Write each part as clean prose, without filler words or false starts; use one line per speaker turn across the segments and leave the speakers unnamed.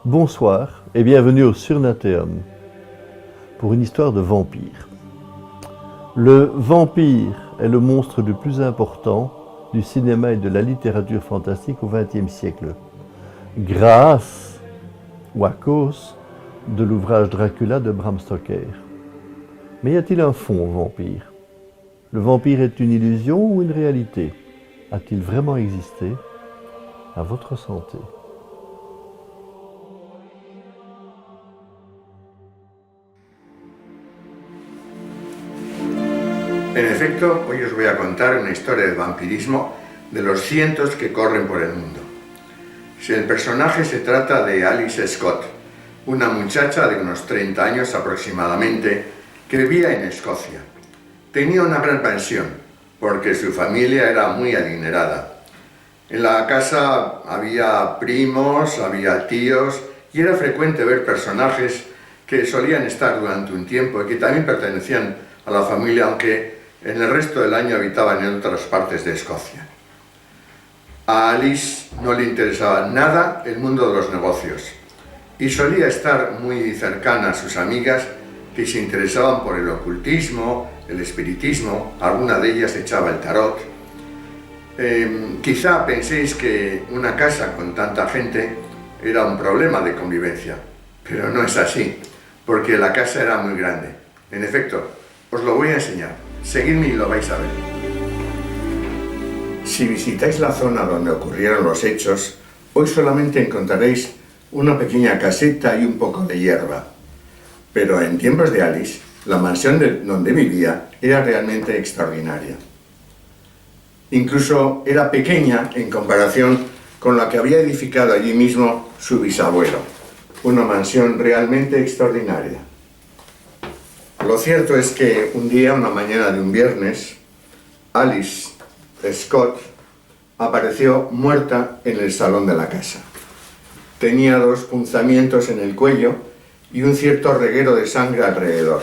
Bonsoir et bienvenue au Surnateum pour une histoire de vampire. Le vampire est le monstre le plus important du cinéma et de la littérature fantastique au XXe siècle, grâce ou à cause de l'ouvrage Dracula de Bram Stoker. Mais y a-t-il un fond au vampire? Le vampire est une illusion ou une réalité? A-t-il vraiment existé? À votre santé.
En efecto, hoy os voy a contar una historia de vampirismo de los cientos que corren por el mundo. El personaje se trata de Alice Scott, una muchacha de unos 30 años aproximadamente que vivía en Escocia. Tenía una gran pensión porque su familia era muy adinerada. En la casa había primos, había tíos y era frecuente ver personajes que solían estar durante un tiempo y que también pertenecían a la familia, aunque en el resto del año habitaban en otras partes de Escocia. A Alice no le interesaba nada el mundo de los negocios y solía estar muy cercana a sus amigas que se interesaban por el ocultismo, el espiritismo, alguna de ellas echaba el tarot. Quizá penséis que una casa con tanta gente era un problema de convivencia, pero no es así, porque la casa era muy grande. En efecto, os lo voy a enseñar. Seguidme y lo vais a ver. Si visitáis la zona donde ocurrieron los hechos, hoy solamente encontraréis una pequeña caseta y un poco de hierba. Pero en tiempos de Alice, la mansión donde vivía era realmente extraordinaria. Incluso era pequeña en comparación con la que había edificado allí mismo su bisabuelo. Una mansión realmente extraordinaria. Lo cierto es que un día, una mañana de un viernes, Alice Scott apareció muerta en el salón de la casa. Tenía 2 punzamientos en el cuello y un cierto reguero de sangre alrededor.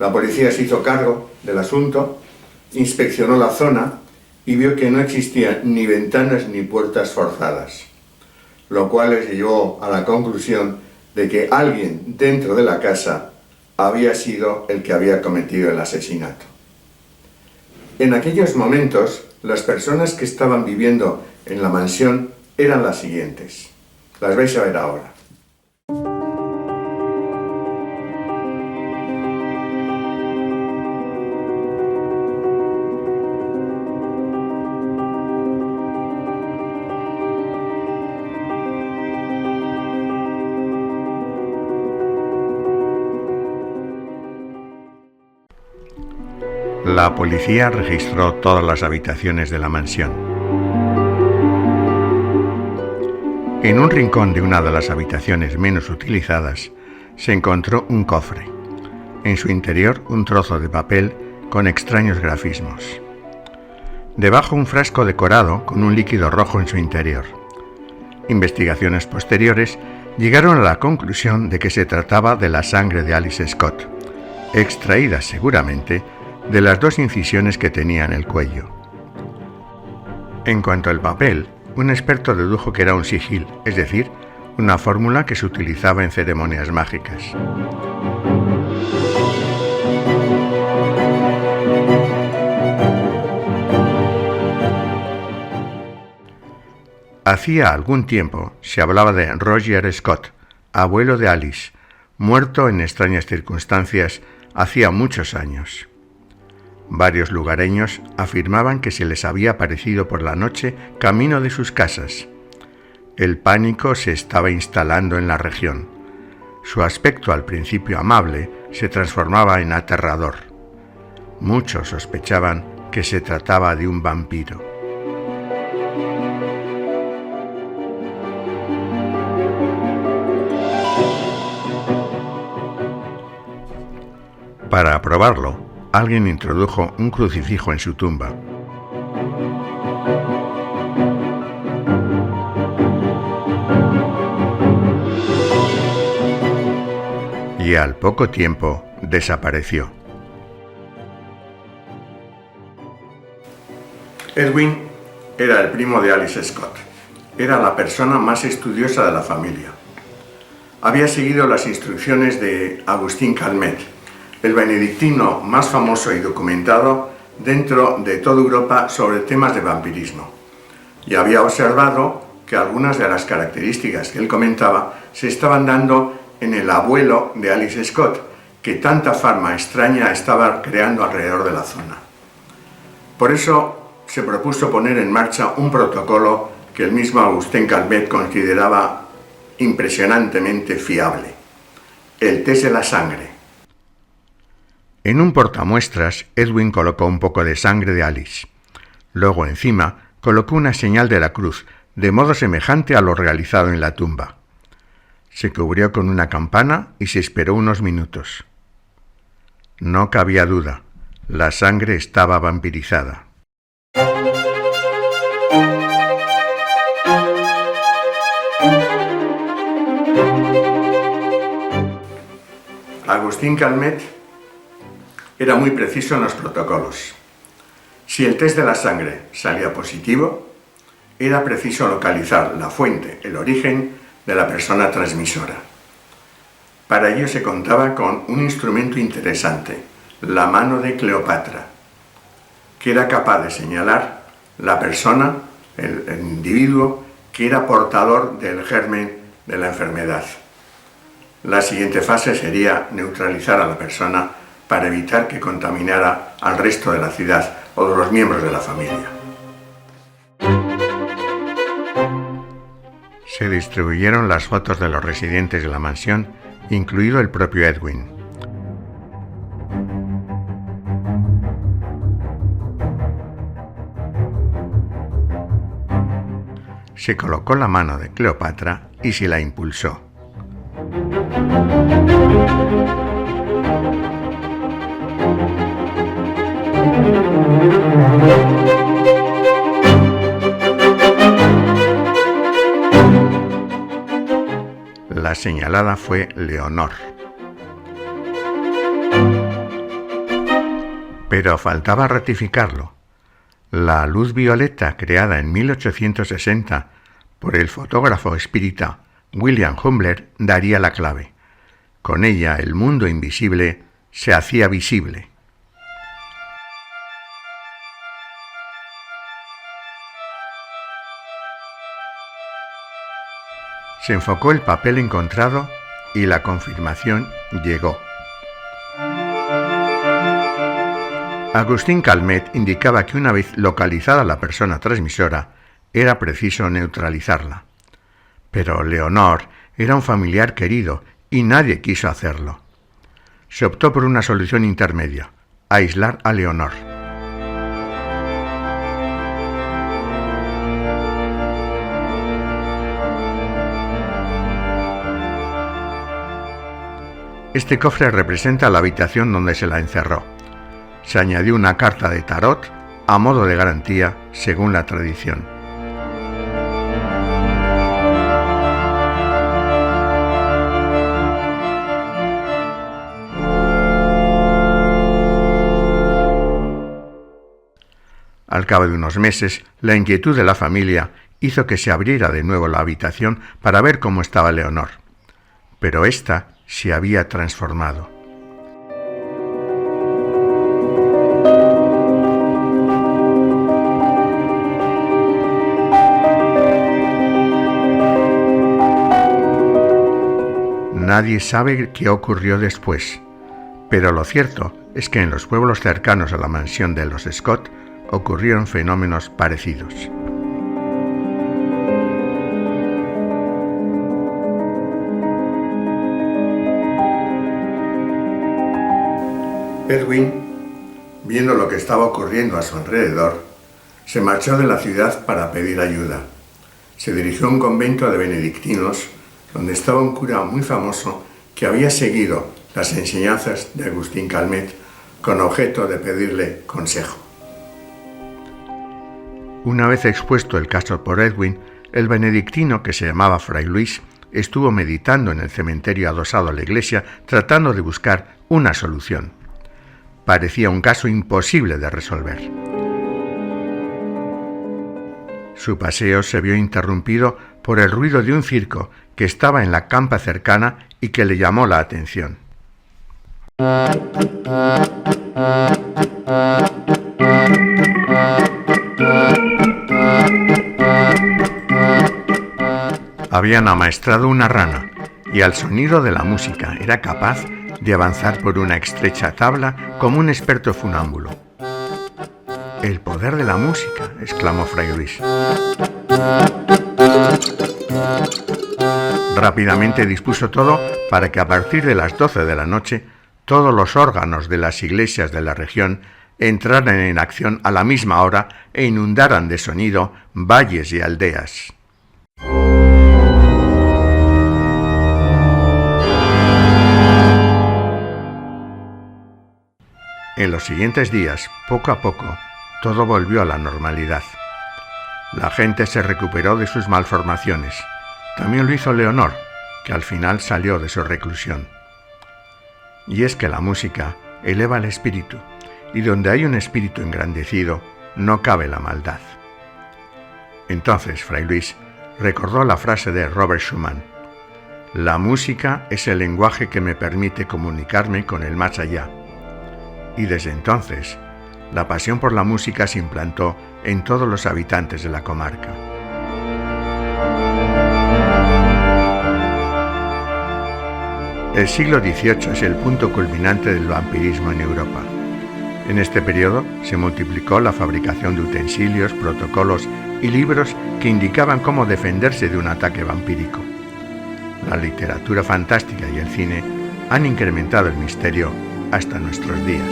La policía se hizo cargo del asunto, inspeccionó la zona y vio que no existían ni ventanas ni puertas forzadas, lo cual les llevó a la conclusión de que alguien dentro de la casa había sido el que había cometido el asesinato. En aquellos momentos, las personas que estaban viviendo en la mansión eran las siguientes. Las vais a ver ahora.
La policía registró todas las habitaciones de la mansión. En un rincón de una de las habitaciones menos utilizadas se encontró un cofre. En su interior un trozo de papel con extraños grafismos. Debajo un frasco decorado con un líquido rojo en su interior. Investigaciones posteriores llegaron a la conclusión de que se trataba de la sangre de Alice Scott, extraída seguramente de las 2 incisiones que tenía en el cuello. En cuanto al papel, un experto dedujo que era un sigil, es decir, una fórmula que se utilizaba en ceremonias mágicas. Hacía algún tiempo se hablaba de Roger Scott, abuelo de Alice, muerto en extrañas circunstancias hacía muchos años. Varios lugareños afirmaban que se les había aparecido por la noche camino de sus casas. El pánico se estaba instalando en la región. Su aspecto al principio amable se transformaba en aterrador. Muchos sospechaban que se trataba de un vampiro. Para probarlo, alguien introdujo un crucifijo en su tumba. Y al poco tiempo desapareció.
Edwin era el primo de Alice Scott. Era la persona más estudiosa de la familia. Había seguido las instrucciones de Agustín Calmet, el benedictino más famoso y documentado dentro de toda Europa sobre temas de vampirismo, y había observado que algunas de las características que él comentaba se estaban dando en el abuelo de Alice Scott, que tanta fama extraña estaba creando alrededor de la zona. Por eso se propuso poner en marcha un protocolo que el mismo Agustín Calmet consideraba impresionantemente fiable: el test de la sangre.
En un portamuestras, Edwin colocó un poco de sangre de Alice. Luego, encima, colocó una señal de la cruz, de modo semejante a lo realizado en la tumba. Se cubrió con una campana y se esperó unos minutos. No cabía duda, la sangre estaba vampirizada.
Agustín Calmet era muy preciso en los protocolos. Si el test de la sangre salía positivo, era preciso localizar la fuente, el origen de la persona transmisora. Para ello se contaba con un instrumento interesante, la mano de Cleopatra, que era capaz de señalar la persona, el individuo, que era portador del germen de la enfermedad. La siguiente fase sería neutralizar a la persona para evitar que contaminara al resto de la ciudad o de los miembros de la familia.
Se distribuyeron las fotos de los residentes de la mansión, incluido el propio Edwin. Se colocó la mano de Cleopatra y se la impulsó. La señalada fue Leonor. Pero faltaba ratificarlo. La luz violeta creada en 1860 por el fotógrafo espírita William Humbler daría la clave. Con ella el mundo invisible se hacía visible. Se enfocó el papel encontrado y la confirmación llegó. Agustín Calmet indicaba que una vez localizada la persona transmisora, era preciso neutralizarla. Pero Leonor era un familiar querido y nadie quiso hacerlo. Se optó por una solución intermedia: aislar a Leonor. Este cofre representa la habitación donde se la encerró. Se añadió una carta de tarot a modo de garantía, según la tradición. Al cabo de unos meses, la inquietud de la familia hizo que se abriera de nuevo la habitación para ver cómo estaba Leonor. Pero ésta se había transformado. Nadie sabe qué ocurrió después, pero lo cierto es que en los pueblos cercanos a la mansión de los Scott ocurrieron fenómenos parecidos.
Edwin, viendo lo que estaba ocurriendo a su alrededor, se marchó de la ciudad para pedir ayuda. Se dirigió a un convento de benedictinos donde estaba un cura muy famoso que había seguido las enseñanzas de Agustín Calmet con objeto de pedirle consejo.
Una vez expuesto el caso por Edwin, el benedictino, que se llamaba Fray Luis, estuvo meditando en el cementerio adosado a la iglesia tratando de buscar una solución. Parecía un caso imposible de resolver. Su paseo se vio interrumpido por el ruido de un circo que estaba en la campa cercana y que le llamó la atención. Habían amaestrado una rana y al sonido de la música era capaz de avanzar por una estrecha tabla como un experto funámbulo. «El poder de la música», exclamó Fray Luis. Rápidamente dispuso todo para que a partir de las 12 de la noche todos los órganos de las iglesias de la región entraran en acción a la misma hora e inundaran de sonido valles y aldeas. En los siguientes días, poco a poco, todo volvió a la normalidad. La gente se recuperó de sus malformaciones. También lo hizo Leonor, que al final salió de su reclusión. Y es que la música eleva el espíritu, y donde hay un espíritu engrandecido, no cabe la maldad. Entonces, Fray Luis recordó la frase de Robert Schumann: «La música es el lenguaje que me permite comunicarme con el más allá». Y desde entonces, la pasión por la música se implantó en todos los habitantes de la comarca. El siglo XVIII es el punto culminante del vampirismo en Europa. En este periodo se multiplicó la fabricación de utensilios, protocolos y libros que indicaban cómo defenderse de un ataque vampírico. La literatura fantástica y el cine han incrementado el misterio hasta nuestros días.